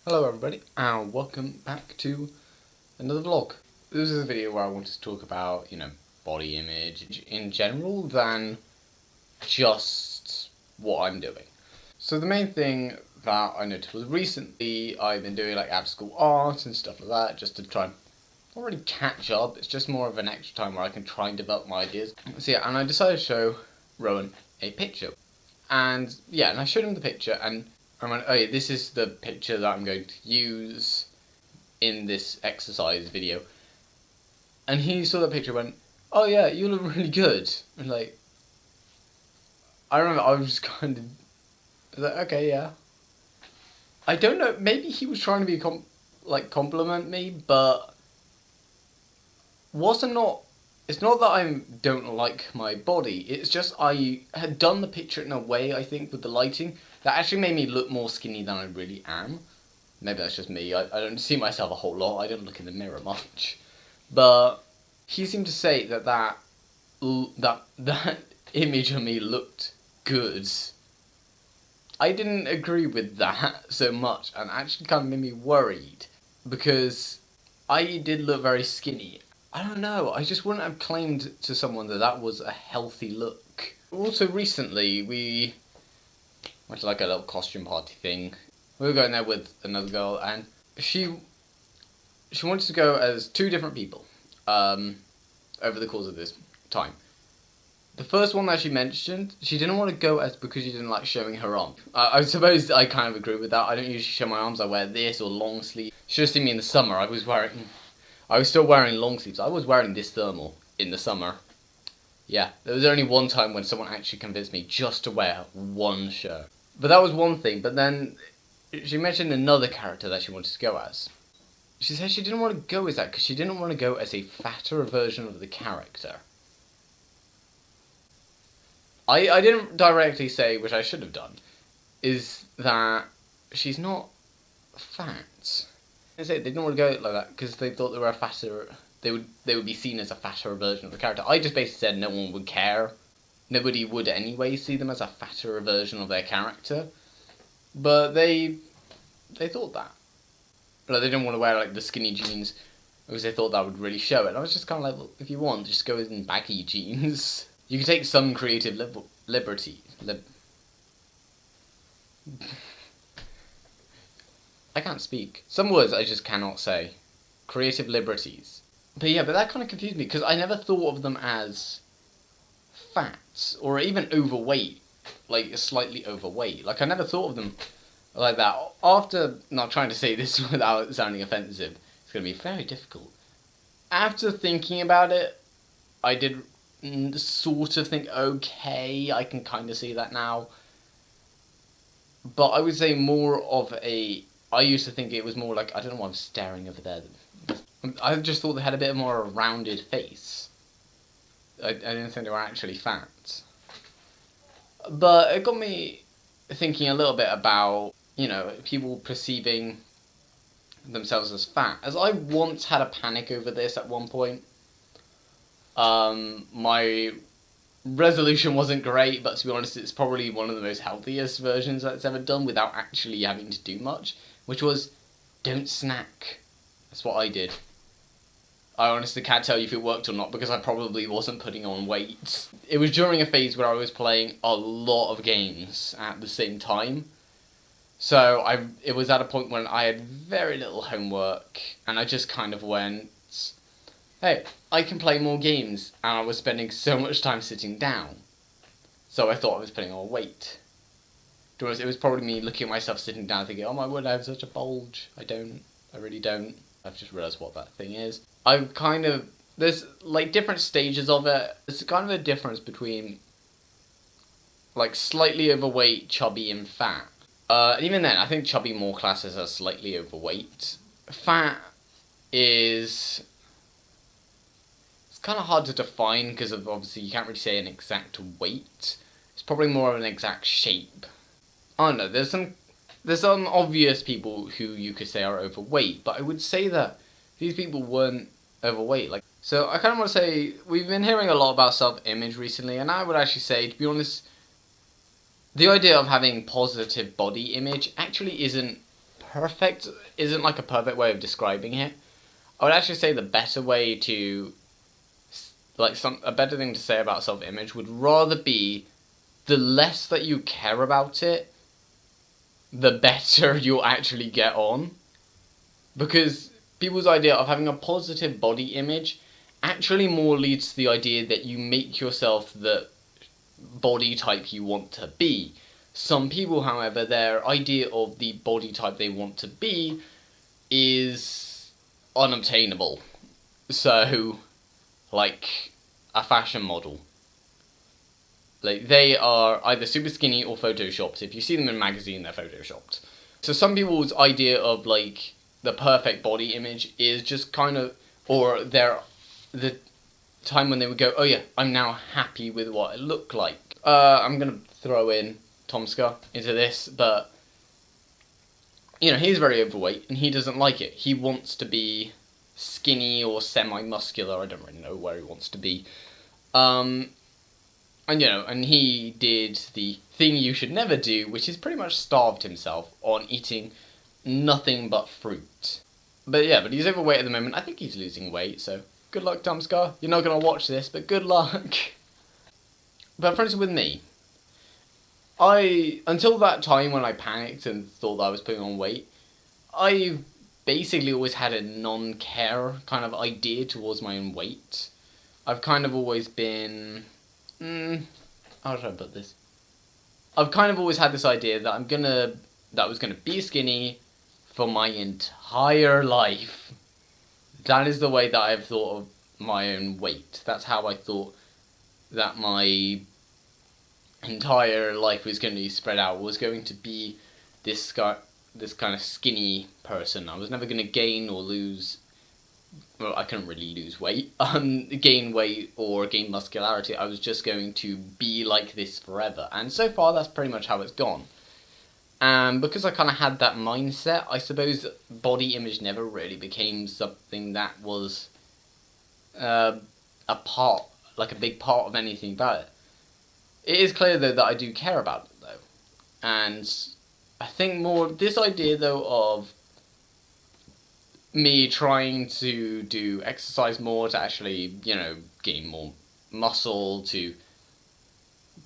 Hello everybody, and welcome back to another vlog. This is a video where I wanted to talk about, body image in general than just what I'm doing. So the main thing that I noticed was recently I've been doing like after school art and stuff like that just to try and not really catch up. It's just more of an extra time where I can try and develop my ideas. So yeah, and I decided to show Rowan a picture. And yeah, and I showed him the picture and I went, oh yeah, this is the picture that I'm going to use in this exercise video. And he saw the picture and went, oh yeah, you look really good. And like, I remember I was just kind of like, okay, yeah. I don't know, maybe he was trying to be compliment me, but it's not that I don't like my body, it's just I had done the picture in a way, I think, with the lighting, that actually made me look more skinny than I really am. Maybe that's just me, I don't see myself a whole lot, I don't look in the mirror much. But he seemed to say that image of me looked good. I didn't agree with that so much, and actually kind of made me worried, because I did look very skinny. I don't know, I just wouldn't have claimed to someone that was a healthy look. Also recently, we went to like a little costume party thing. We were going there with another girl, and she wanted to go as two different people over the course of this time. The first one that she mentioned, she didn't want to go as because she didn't like showing her arm. I suppose I kind of agree with that. I don't usually show my arms, I wear this or long sleeve. She should have seen me in the summer, I was still wearing long sleeves. I was wearing this thermal in the summer. Yeah, there was only one time when someone actually convinced me just to wear one shirt. But that was one thing, but then she mentioned another character that she wanted to go as. She said she didn't want to go as that because she didn't want to go as a fatter version of the character. I didn't directly say, which I should have done, is that she's not fat. They didn't want to go like that because they thought they were a fatter. They would be seen as a fatter version of the character. I just basically said no one would care. Nobody would anyway see them as a fatter version of their character. But they thought that. Like, they didn't want to wear like the skinny jeans because they thought that would really show it. And I was just kind of like, well, if you want, just go in baggy jeans. You can take some creative liberty. I can't speak. Some words I just cannot say. Creative liberties. But yeah, but that kind of confused me because I never thought of them as fat or even overweight, like slightly overweight. Like I never thought of them like that. After, not trying to say this without sounding offensive, it's going to be very difficult. After thinking about it, I did sort of think, okay, I can kind of see that now. But I would say more of I used to think it was more like, I don't know why I'm staring over there. I just thought they had a bit more of a rounded face. I didn't think they were actually fat. But it got me thinking a little bit about, people perceiving themselves as fat. As I once had a panic over this at one point. My resolution wasn't great, but to be honest, it's probably one of the most healthiest versions that's ever done without actually having to do much, which was, don't snack. That's what I did. I honestly can't tell you if it worked or not, because I probably wasn't putting on weight. It was during a phase where I was playing a lot of games at the same time. So it was at a point when I had very little homework, and I just kind of went, hey, I can play more games, and I was spending so much time sitting down. So I thought I was putting on weight. It was probably me looking at myself sitting down thinking, oh my word, I have such a bulge. I really don't. I've just realised what that thing is. There's like different stages of it. There's kind of a difference between like slightly overweight, chubby, and fat. Even then, I think chubby more classes as slightly overweight. Fat is... kind of hard to define because of obviously you can't really say an exact weight. It's probably more of an exact shape. I don't know, there's some obvious people who you could say are overweight, but I would say that these people weren't overweight. So I kind of want to say, we've been hearing a lot about self-image recently, and I would actually say, to be honest, the idea of having positive body image actually isn't perfect isn't like a perfect way of describing it. I would actually say the better way to, a better thing to say about self-image would rather be the less that you care about it, the better you'll actually get on. Because people's idea of having a positive body image actually more leads to the idea that you make yourself the body type you want to be. Some people, however, their idea of the body type they want to be is unobtainable. So, like a fashion model. Like, they are either super skinny or photoshopped. If you see them in a magazine, they're photoshopped. So some people's idea of, like, the perfect body image is just kind of, or the time when they would go, oh yeah, I'm now happy with what I look like. I'm gonna throw in Tomska into this, but, he's very overweight, and he doesn't like it. He wants to be skinny or semi-muscular, I don't really know where he wants to be. And he did the thing you should never do, which is pretty much starved himself on eating nothing but fruit. But he's overweight at the moment. I think he's losing weight, so good luck, Tomska. You're not going to watch this, but good luck. But for instance, with me, until that time when I panicked and thought that I was putting on weight, I basically always had a non-care kind of idea towards my own weight. I've kind of always been... how should I put this? I've kind of always had this idea that I was gonna be skinny for my entire life. That is the way that I've thought of my own weight. That's how I thought that my entire life was going to be spread out. Was going to be this kind of skinny person. I was never going to gain or lose. Well, I couldn't really lose weight. Gain weight or gain muscularity. I was just going to be like this forever. And so far, that's pretty much how it's gone. And because I kind of had that mindset, I suppose body image never really became something that was a big part of anything about it. It is clear, though, that I do care about it, though. And I think more this idea, though, of me trying to do exercise more to actually, gain more muscle, to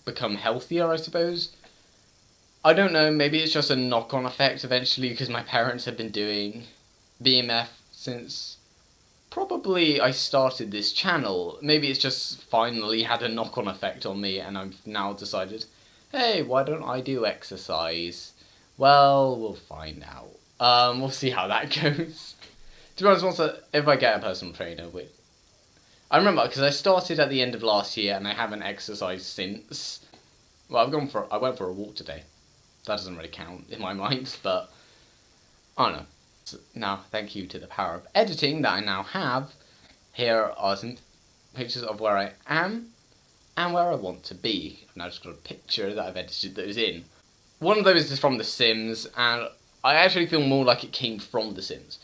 become healthier, I suppose. I don't know, maybe it's just a knock-on effect eventually, because my parents have been doing BMF since probably I started this channel. Maybe it's just finally had a knock-on effect on me, and I've now decided, hey, why don't I do exercise? Well, we'll find out. We'll see how that goes. To be honest, if I get a personal trainer, I remember, because I started at the end of last year, and I haven't exercised since. Well, I went for a walk today. That doesn't really count in my mind, but I don't know. So now, thank you to the power of editing that I now have, here are some pictures of where I am and where I want to be. I've now just got a picture that I've edited those in. One of those is from The Sims, and I actually feel more like it came from The Sims.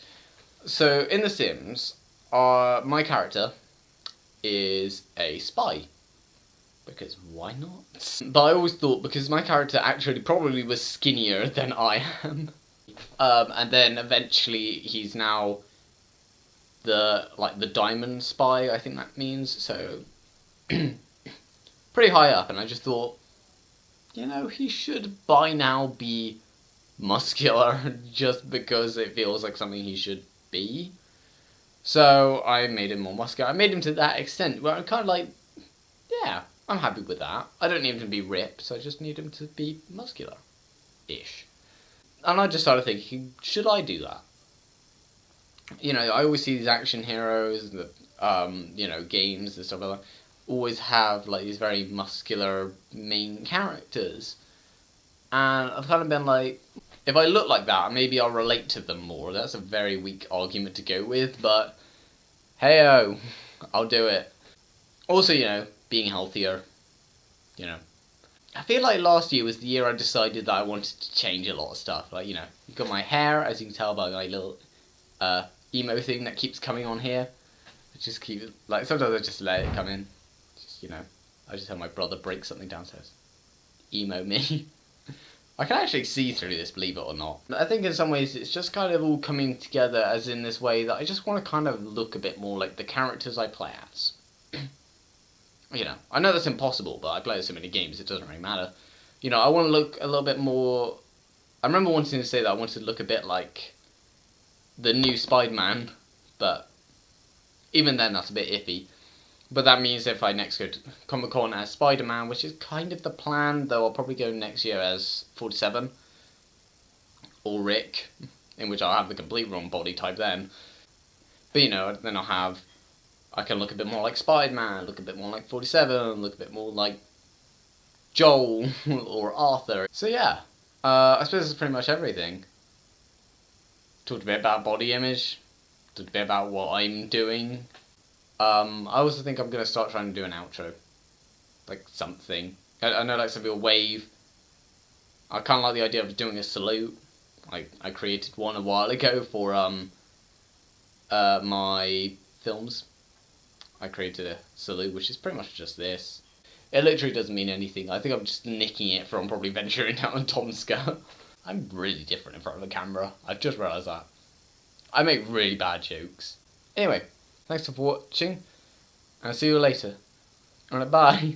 So, in The Sims, my character is a spy. Because why not? But I always thought, because my character actually probably was skinnier than I am. And then eventually he's now the diamond spy, I think that means. So, pretty high up. And I just thought, he should by now be muscular just because it feels like something he should be. So I made him more muscular. I made him to that extent where I'm kind of like, yeah, I'm happy with that. I don't need him to be ripped, so I just need him to be muscular-ish. And I just started thinking, should I do that? I always see these action heroes, the games and stuff like that, always have these very muscular main characters. And I've kind of been like, if I look like that, maybe I'll relate to them more. That's a very weak argument to go with, but hey-oh, I'll do it. Also, being healthier, I feel like last year was the year I decided that I wanted to change a lot of stuff. You've got my hair, as you can tell by my little emo thing that keeps coming on here. I just keep sometimes I just let it come in. I just have my brother break something downstairs. Emo me. I can actually see through this, believe it or not. I think in some ways it's just kind of all coming together as in this way that I just want to kind of look a bit more like the characters I play as. You know, I know that's impossible, but I play so many games, it doesn't really matter. You know, I want to look a little bit more... I remember wanting to say that I wanted to look a bit like the new Spider-Man, but even then that's a bit iffy. But that means if I next go to Comic-Con as Spider-Man, which is kind of the plan, though I'll probably go next year as 47, or Rick, in which I'll have the complete wrong body type then. But you know, then I can look a bit more like Spider-Man, look a bit more like 47, look a bit more like Joel or Arthur. So yeah, I suppose that's pretty much everything. Talked a bit about body image, talked a bit about what I'm doing. I also think I'm going to start trying to do an outro. Like something. I know like some people wave. I kind of like the idea of doing a salute. Like I created one a while ago for my films. I created a salute which is pretty much just this. It literally doesn't mean anything. I think I'm just nicking it from probably venturing out on Tomska. I'm really different in front of a camera. I've just realised that. I make really bad jokes. Anyway, thanks for watching, and I'll see you later. Alright, bye.